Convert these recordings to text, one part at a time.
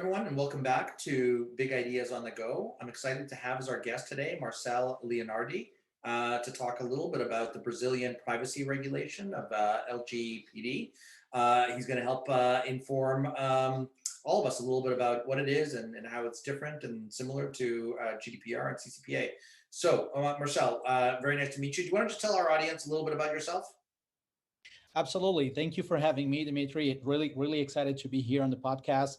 everyone, and welcome back to Big Ideas on the Go. I'm excited to have as our guest today Marcel Leonardi to talk a little bit about the Brazilian privacy regulation of LGPD. He's going to help inform all of us a little bit about what it is and how it's different and similar to GDPR and CCPA. So, Marcel, very nice to meet you. Do you want to just tell our audience a little bit about yourself? Absolutely. Thank you for having me, Dimitri. Really excited to be here on the podcast.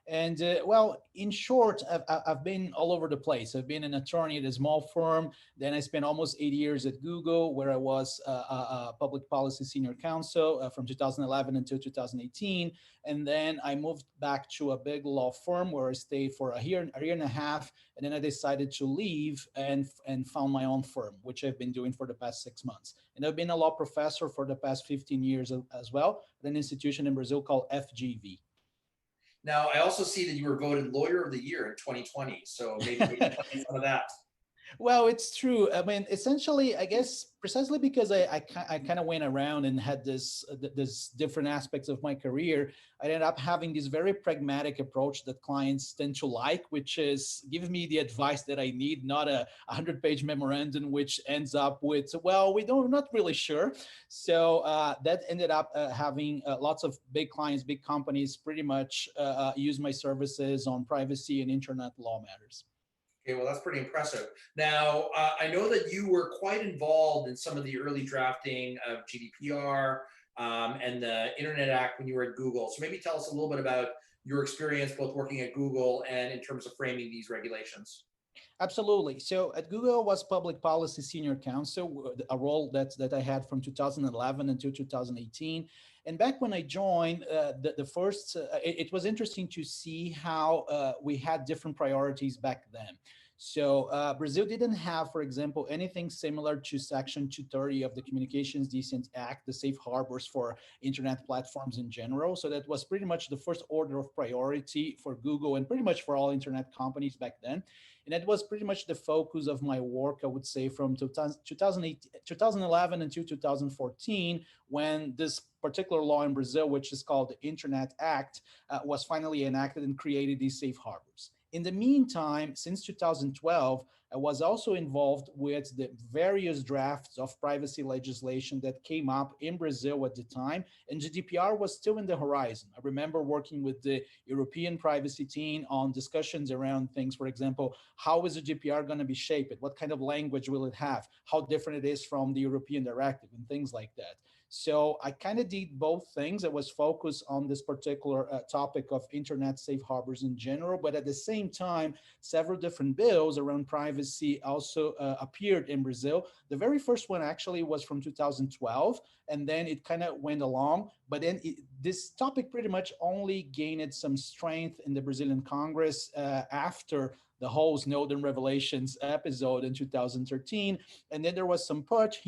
And well, in short, I've been all over the place. I've been an attorney at a small firm. Then I spent almost 8 years at Google, where I was a public policy senior counsel from 2011 until 2018. And then I moved back to a big law firm where I stayed for a year and a half. And then I decided to leave and found my own firm, which I've been doing for the past 6 months. And I've been a law professor for the past 15 years as well at an institution in Brazil called FGV. Now, I also see that you were voted Lawyer of the Year in 2020, so maybe we can tell me some of that. Well, it's true. I mean, essentially, I guess precisely because I kind of went around and had this different aspects of my career, I ended up having this very pragmatic approach that clients tend to like, which is give me the advice that I need, not a 100-page memorandum, which ends up with, well, we're not really sure. So that ended up having lots of big clients, big companies pretty much use my services on privacy and internet law matters. Okay, well, that's pretty impressive. Now, I know that you were quite involved in some of the early drafting of GDPR and the Internet Act when you were at Google. So maybe tell us a little bit about your experience both working at Google and in terms of framing these regulations. Absolutely. So at Google, I was public policy senior counsel, a role that I had from 2011 until 2018. And back when I joined, it was interesting to see how we had different priorities back then. So Brazil didn't have, for example, anything similar to Section 230 of the Communications Decency Act, the safe harbors for internet platforms in general. So that was pretty much the first order of priority for Google and pretty much for all internet companies back then. And that was pretty much the focus of my work, I would say, from 2011 until 2014, when this particular law in Brazil, which is called the Internet Act, was finally enacted and created these safe harbors. In the meantime, since 2012, I was also involved with the various drafts of privacy legislation that came up in Brazil at the time, and GDPR was still in the horizon. I remember working with the European privacy team on discussions around things, for example, how is the GDPR going to be shaped? What kind of language will it have? How different it is from the European directive and things like that. So I kind of did both things. I was focused on this particular topic of internet safe harbors in general, but at the same time, several different bills around privacy also appeared in Brazil. The very first one actually was from 2012, and then it kind of went along. But then this topic pretty much only gained some strength in the Brazilian Congress after the whole Snowden revelations episode in 2013. And then there was some push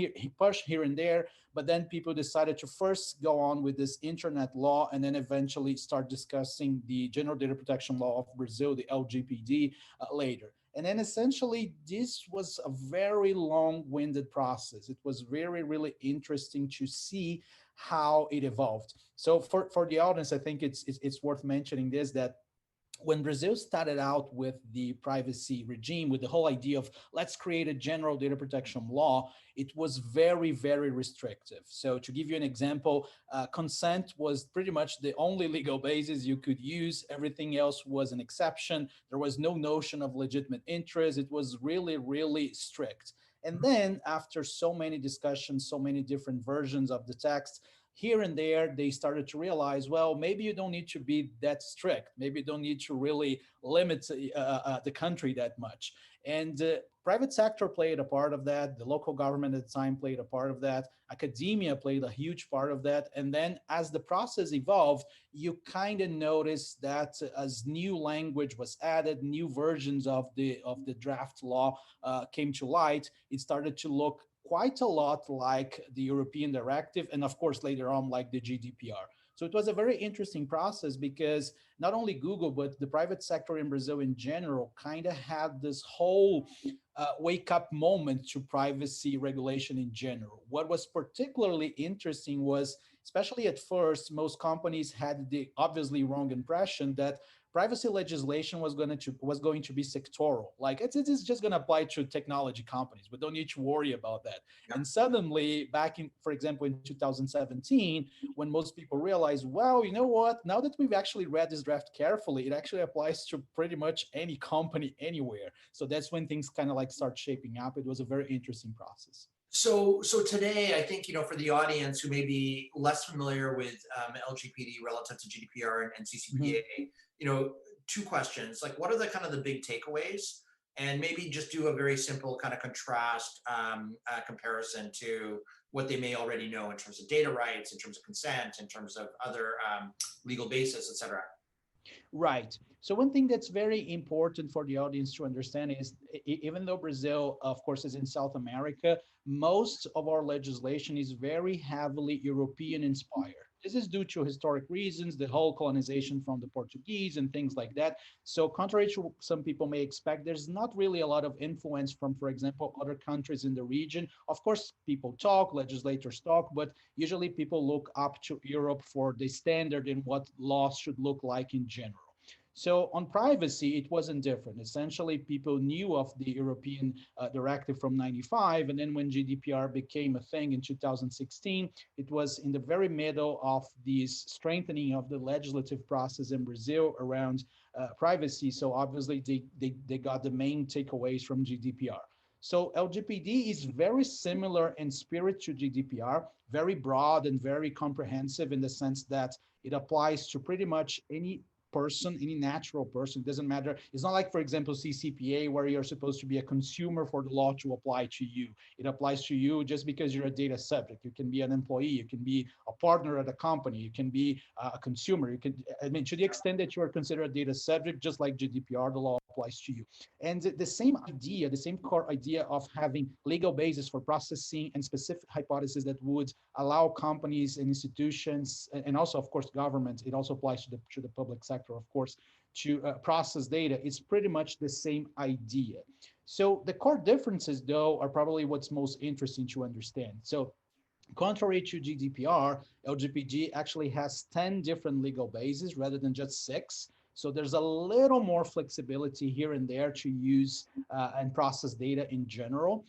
here and there, but then people decided to first go on with this internet law and then eventually start discussing the General Data Protection Law of Brazil, the LGPD, later. And then essentially, this was a very long-winded process. It was really interesting to see how it evolved. So for the audience, I think it's worth mentioning this, that when Brazil started out with the privacy regime, with the whole idea of let's create a general data protection law, it was very restrictive. So to give you an example, consent was pretty much the only legal basis you could use. Everything else was an exception. There was no notion of legitimate interest. It was really strict. And then after so many discussions, so many different versions of the text, here and there, they started to realize, well, maybe you don't need to be that strict. Maybe you don't need to really limit the country that much. And private sector played a part of that. The local government at the time played a part of that. Academia played a huge part of that. And then as the process evolved, you kind of noticed that as new language was added, new versions of the draft law came to light, it started to look quite a lot like the European directive, and of course later on like the GDPR. So it was a very interesting process because not only Google, but the private sector in Brazil in general kind of had this whole wake up moment to privacy regulation in general. What was particularly interesting was, especially at first, most companies had the obviously wrong impression that privacy legislation was going to be sectoral. Like it is just going to apply to technology companies. We don't need to worry about that. And suddenly, back in, for example, in 2017, when most people realize, well, you know what? Now that we've actually read this draft carefully, it actually applies to pretty much any company anywhere. So that's when things kind of like start shaping up. It was a very interesting process. So today, I think, for the audience who may be less familiar with LGPD relative to GDPR and Mhm. CCPA, two questions. Like, what are the kind of the big takeaways? And maybe just do a very simple kind of contrast comparison to what they may already know in terms of data rights, in terms of consent, in terms of other legal basis, et cetera. Right. So one thing that's very important for the audience to understand is even though Brazil, of course, is in South America, most of our legislation is very heavily European inspired. This is due to historic reasons, the whole colonization from the Portuguese and things like that. So contrary to some people may expect, there's not really a lot of influence from, for example, other countries in the region. Of course, people talk, legislators talk, but usually people look up to Europe for the standard in what laws should look like in general. So on privacy, it wasn't different. Essentially, people knew of the European directive from 95. And then when GDPR became a thing in 2016, it was in the very middle of this strengthening of the legislative process in Brazil around privacy. So obviously, they got the main takeaways from GDPR. So LGPD is very similar in spirit to GDPR, very broad and very comprehensive in the sense that it applies to pretty much any person, any natural person. It doesn't matter. It's not like, for example, CCPA, where you're supposed to be a consumer for the law to apply to you. It applies to you just because you're a data subject. You can be an employee. You can be a partner at a company. You can be a consumer. You can, I mean, to the extent that you are considered a data subject, just like GDPR, the law applies to you. And the same idea, the same core idea of having legal basis for processing and specific hypotheses that would allow companies and institutions, and also, of course, government, it also applies to the public sector, of course, to process data. It's pretty much the same idea. So the core differences, though, are probably what's most interesting to understand. So contrary to GDPR, LGPD actually has 10 different legal bases rather than just 6. So there's a little more flexibility here and there to use and process data in general.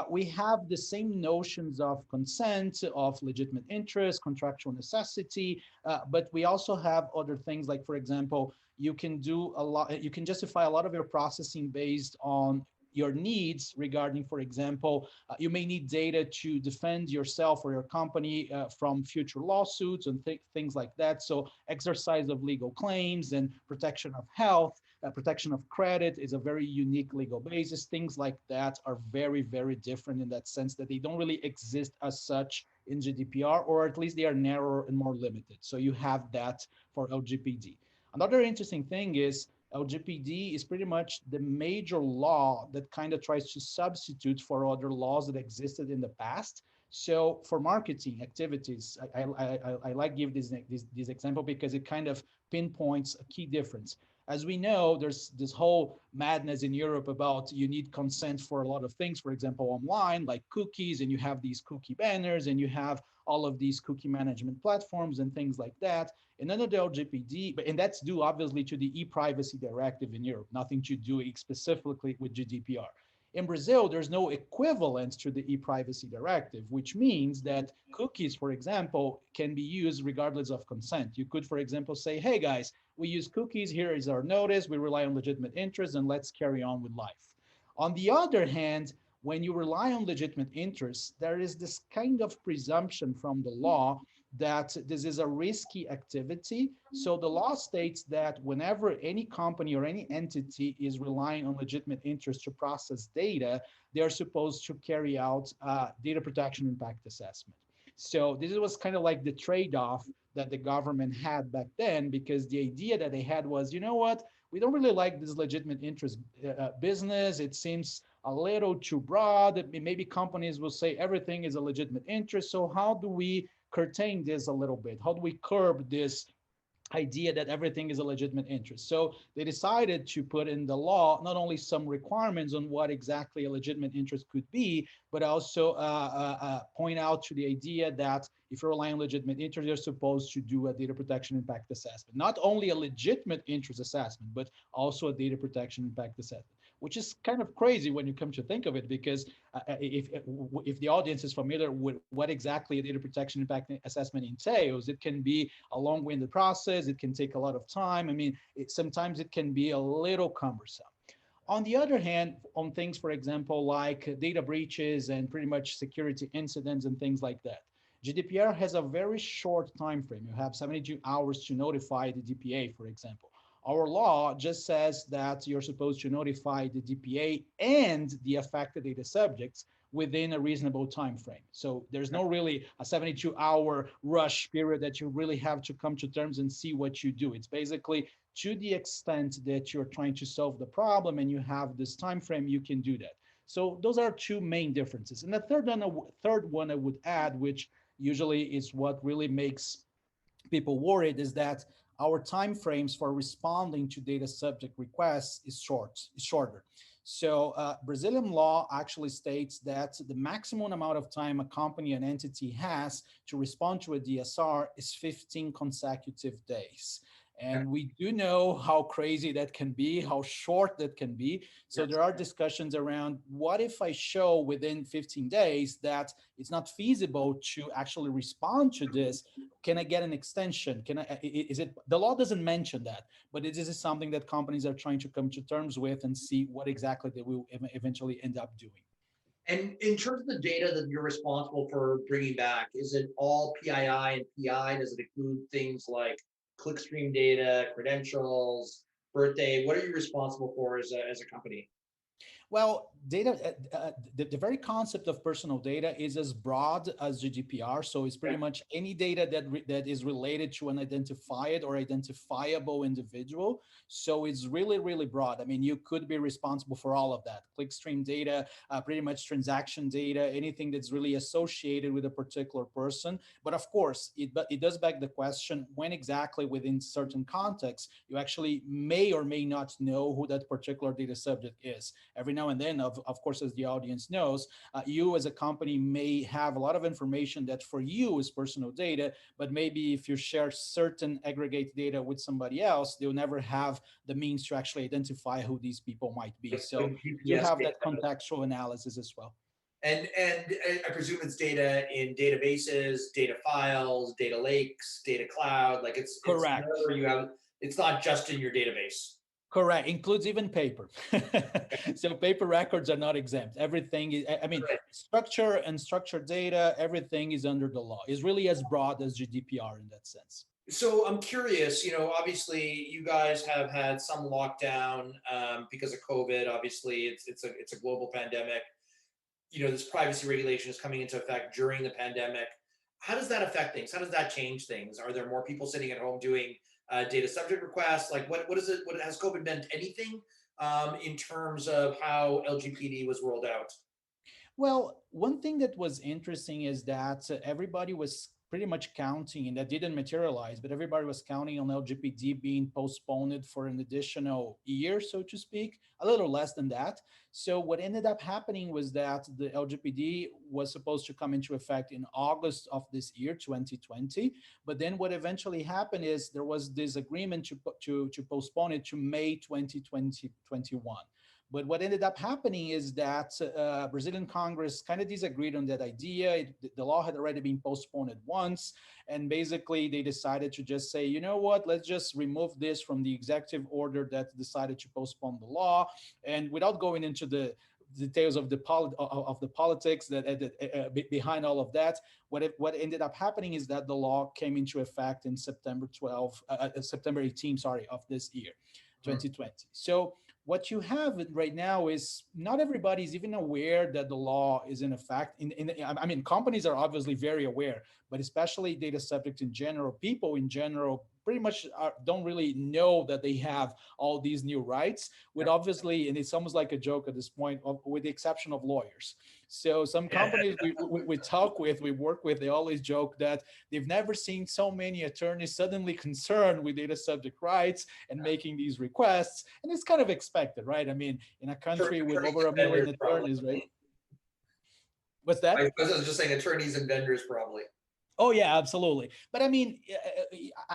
We have the same notions of consent, of legitimate interest, contractual necessity, but we also have other things like, for example, you can do a lot, you can justify a lot of your processing based on your needs regarding, for example, you may need data to defend yourself or your company from future lawsuits and things like that. So exercise of legal claims and protection of health, protection of credit is a very unique legal basis. Things like that are very, very different in that sense that they don't really exist as such in GDPR, or at least they are narrower and more limited. So you have that for LGPD. Another interesting thing is LGPD is pretty much the major law that kind of tries to substitute for other laws that existed in the past. So for marketing activities, I like give this example because it kind of pinpoints a key difference. As we know, there's this whole madness in Europe about you need consent for a lot of things, for example, online, like cookies, and you have these cookie banners, and you have all of these cookie management platforms and things like that. And under the LGPD, and that's due obviously to the e-privacy directive in Europe, nothing to do specifically with GDPR. In Brazil, there's no equivalent to the e-privacy directive, which means that cookies, for example, can be used regardless of consent. You could, for example, say, hey guys, we use cookies, here is our notice, we rely on legitimate interest, and let's carry on with life. On the other hand, when you rely on legitimate interests, there is this kind of presumption from the law that this is a risky activity. So the law states that whenever any company or any entity is relying on legitimate interest to process data, they're supposed to carry out data protection impact assessment. So this was kind of like the trade-off that the government had back then, because the idea that they had was, you know what, we don't really like this legitimate interest business. It seems a little too broad. Maybe companies will say everything is a legitimate interest. So how do we curtail this a little bit? How do we curb this idea that everything is a legitimate interest. So they decided to put in the law not only some requirements on what exactly a legitimate interest could be, but also point out to the idea that if you're relying on legitimate interest, you're supposed to do a data protection impact assessment. Not only a legitimate interest assessment, but also a data protection impact assessment, which is kind of crazy when you come to think of it, because if the audience is familiar with what exactly a data protection impact assessment entails, it can be a long-winded process. It can take a lot of time. I mean, sometimes it can be a little cumbersome. On the other hand, on things, for example, like data breaches and pretty much security incidents and things like that, GDPR has a very short time frame. You have 72 hours to notify the DPA, for example. Our law just says that you're supposed to notify the DPA and the affected data subjects within a reasonable time frame. So there's no really a 72-hour rush period that you really have to come to terms and see what you do. It's basically to the extent that you're trying to solve the problem and you have this time frame, you can do that. So those are two main differences. And the third one I would add, which usually is what really makes people worried, is that our time frames for responding to data subject requests is shorter. So Brazilian law actually states that the maximum amount of time a company, an entity has to respond to a DSR is 15 consecutive days. And we do know how crazy that can be, how short that can be. So there are discussions around what if I show within 15 days that it's not feasible to actually respond to this? Can I get an extension? Is it, the law doesn't mention that, but this is something that companies are trying to come to terms with and see what exactly they will eventually end up doing. And in terms of the data that you're responsible for bringing back, is it all PII and PI? Does it include things like clickstream data, credentials, birthday? What are you responsible for as a company? Well, data, the very concept of personal data is as broad as GDPR. So it's pretty much any data that is related to an identified or identifiable individual. So it's really, really broad. I mean, you could be responsible for all of that. Clickstream data, pretty much transaction data, anything that's really associated with a particular person. But of course, it does beg the question, when exactly within certain contexts, you actually may or may not know who that particular data subject is. Every now and then, of course, as the audience knows, you as a company may have a lot of information that for you is personal data, but maybe if you share certain aggregate data with somebody else, they'll never have the means to actually identify who these people might be. So you have that contextual analysis as well. And I presume it's data in databases, data files, data lakes, data cloud. Like it's correct. Wherever you have, it's not just in your database. Correct. Includes even paper. So paper records are not exempt. Everything is, I mean, structure and structured data, everything is under the law. It's really as broad as GDPR in that sense. So I'm curious, obviously you guys have had some lockdown because of COVID. Obviously it's a global pandemic. This privacy regulation is coming into effect during the pandemic. How does that affect things? How does that change things? Are there more people sitting at home doing data subject requests? Like what is it? What has COVID meant anything in terms of how LGPD was rolled out? Well, one thing that was interesting is that everybody was pretty much counting, and that didn't materialize, but everybody was counting on LGPD being postponed for an additional year, so to speak, a little less than that. So what ended up happening was that the LGPD was supposed to come into effect in August of this year, 2020. But then what eventually happened is there was this agreement to postpone it to May 2021. But what ended up happening is that Brazilian Congress kind of disagreed on that idea. The law had already been postponed once. And basically, they decided to just say, you know what, let's just remove this from the executive order that decided to postpone the law. And without going into the details of the politics behind all of that, what ended up happening is that the law came into effect in September 18, of this year, 2020. So what you have right now is not everybody is even aware that the law is in effect. I mean, companies are obviously very aware, but especially data subjects in general, people in general, pretty much don't really know that they have all these new rights, with obviously, and it's almost like a joke at this point, with the exception of lawyers. So some companies we talk with, we work with, they always joke that they've never seen so many attorneys suddenly concerned with data subject rights and making these requests. And it's kind of expected, right? I mean, in a country with over a million attorneys, right? What's that? I was just saying attorneys and vendors probably. Oh yeah, absolutely. But I mean,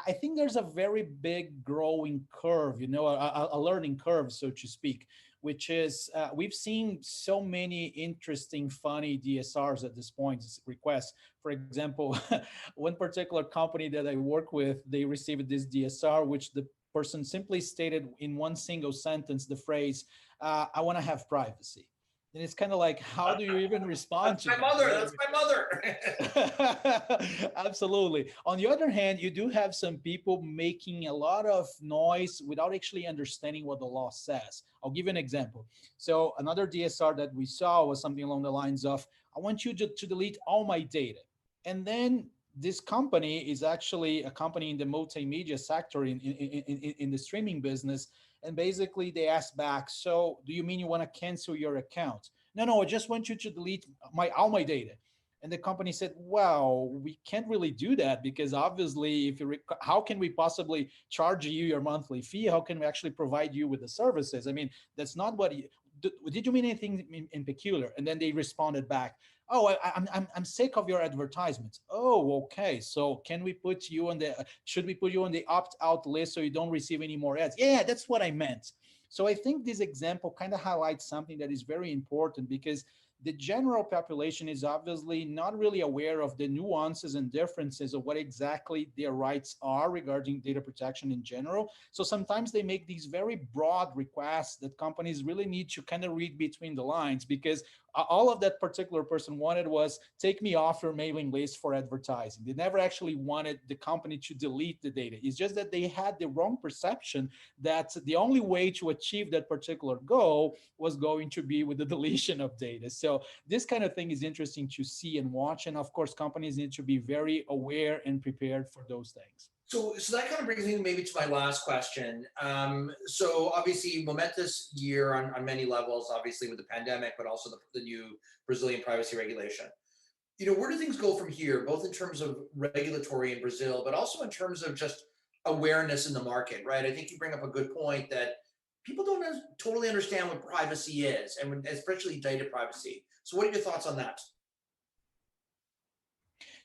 I think there's a very big growing curve, a learning curve, so to speak, which is we've seen so many interesting, funny DSRs at this point, requests. For example, one particular company that I work with, they received this DSR, which the person simply stated in one single sentence the phrase, "I want to have privacy." And it's kind of like, how do you even respond to my that? mother. Right? That's my mother. Absolutely. On the other hand, you do have some people making a lot of noise without actually understanding what the law says. I'll give you an example. So another DSR that we saw was something along the lines of, I want you to delete all my data. And then this company is actually a company in the multimedia sector, in the streaming business. And basically they asked back, so do you mean you want to cancel your account? No, I just want you to delete all my data. And the company said, well, we can't really do that, because obviously how can we possibly charge you your monthly fee? How can we actually provide you with the services? I mean, that's not what did you mean anything in peculiar? And then they responded back, oh, I'm sick of your advertisements. Oh, okay. So can we put you on should we put you on the opt-out list so you don't receive any more ads? Yeah, that's what I meant. So I think this example kind of highlights something that is very important, because the general population is obviously not really aware of the nuances and differences of what exactly their rights are regarding data protection in general. So sometimes they make these very broad requests that companies really need to kind of read between the lines, because all of that particular person wanted was, take me off your mailing list for advertising. They never actually wanted the company to delete the data. It's just that they had the wrong perception that the only way to achieve that particular goal was going to be with the deletion of data. So this kind of thing is interesting to see and watch. And of course, companies need to be very aware and prepared for those things. So that kind of brings me maybe to my last question. So obviously momentous year on many levels, obviously with the pandemic, but also the new Brazilian privacy regulation. Where do things go from here, both in terms of regulatory in Brazil, but also in terms of just awareness in the market, right? I think you bring up a good point that people don't totally understand what privacy is, and especially data privacy. So what are your thoughts on that?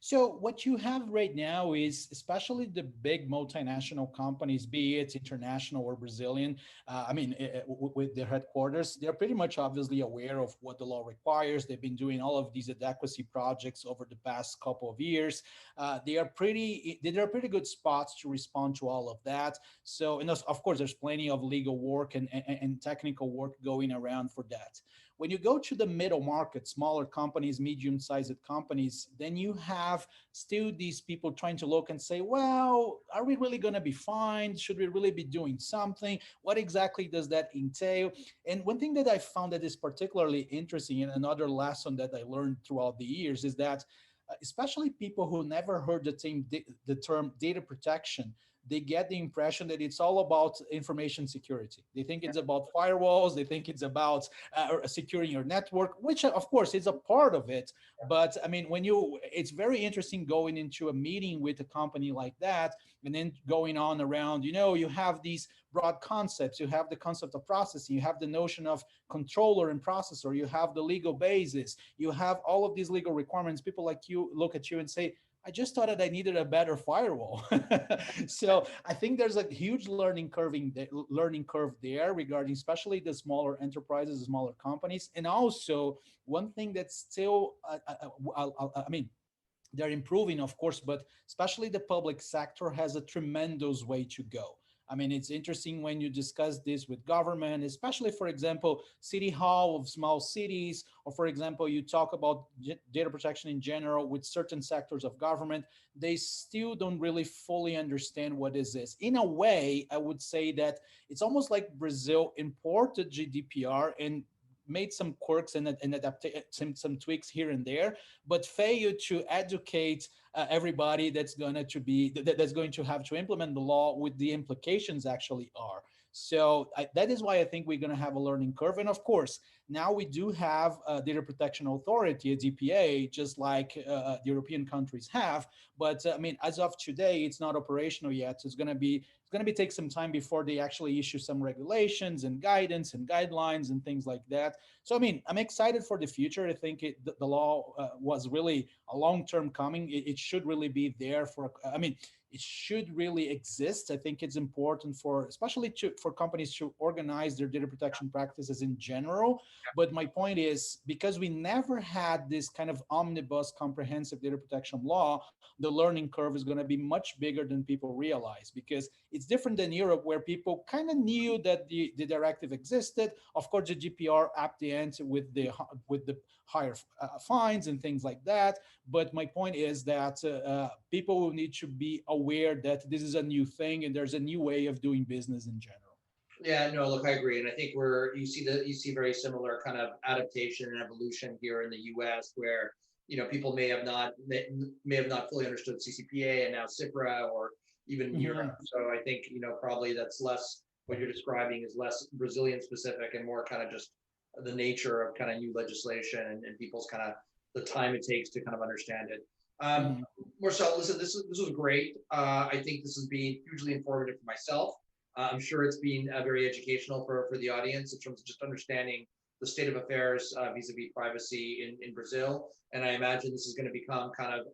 So what you have right now is, especially the big multinational companies, be it international or Brazilian, with their headquarters, they're pretty much obviously aware of what the law requires. They've been doing all of these adequacy projects over the past couple of years. They're pretty good spots to respond to all of that. So, and of course, there's plenty of legal work and technical work going around for that. When you go to the middle market, smaller companies, medium-sized companies, then you have still these people trying to look and say, well, are we really going to be fine? Should we really be doing something? What exactly does that entail? And one thing that I found that is particularly interesting, and another lesson that I learned throughout the years, is that especially people who never heard the term data protection, they get the impression that it's all about information security. They think it's about firewalls. They think it's about securing your network, which of course is a part of it. But I mean, it's very interesting going into a meeting with a company like that, and then going on around, you have these broad concepts. You have the concept of processing. You have the notion of controller and processor. You have the legal basis. You have all of these legal requirements. People like you look at you and say, I just thought that I needed a better firewall. So I think there's a huge learning curve there regarding especially the smaller enterprises, the smaller companies. And also one thing that's still, they're improving, of course, but especially the public sector has a tremendous way to go. I mean, it's interesting when you discuss this with government, especially, for example, city hall of small cities, or for example, you talk about data protection in general with certain sectors of government, they still don't really fully understand what is this. In a way, I would say that it's almost like Brazil imported GDPR and made some quirks and adapted some tweaks here and there, but failed to educate everybody that's going to have to implement the law with the implications actually are. So that is why I think we're going to have a learning curve. And of course, now we do have a data protection authority, a DPA, just like the European countries have. But I mean, as of today, it's not operational yet. So it's going to be take some time before they actually issue some regulations and guidance and guidelines and things like that. So I mean, I'm excited for the future. I think the law was really a long-term coming. It should really be there for. I mean, it should really exist. I think it's important for, especially for companies to organize their data protection practices in general. But my point is, because we never had this kind of omnibus comprehensive data protection law, the learning curve is going to be much bigger than people realize, because it's different than Europe, where people kind of knew that the directive existed. Of course, the GDPR at the end with the higher fines and things like that. But my point is that people will need to be aware that this is a new thing and there's a new way of doing business in general. Yeah, no, look, I agree, and I think you see very similar kind of adaptation and evolution here in the U.S., where people may have not fully understood CCPA and now CIPRA, or even Europe. So I think probably that's less, what you're describing is less Brazilian specific and more kind of just the nature of kind of new legislation and people's kind of the time it takes to kind of understand it. Marcel, listen, this was great. I think this has been hugely informative for myself. I'm sure it's been very educational for the audience in terms of just understanding the state of affairs vis-a-vis privacy in Brazil. And I imagine this is going to become kind of,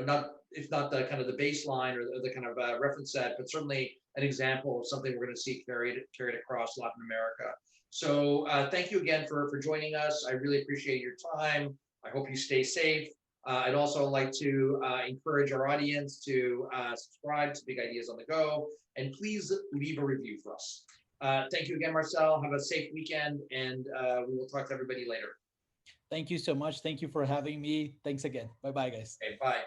not, if not the kind of the baseline or the kind of reference set, but certainly an example of something we're going to see carried across Latin America. So thank you again for joining us. I really appreciate your time. I hope you stay safe. I'd also like to encourage our audience to subscribe to Big Ideas on the Go, and please leave a review for us. Thank you again, Marcel. Have a safe weekend, and we will talk to everybody later. Thank you so much. Thank you for having me. Thanks again. Bye-bye, guys. Okay, bye.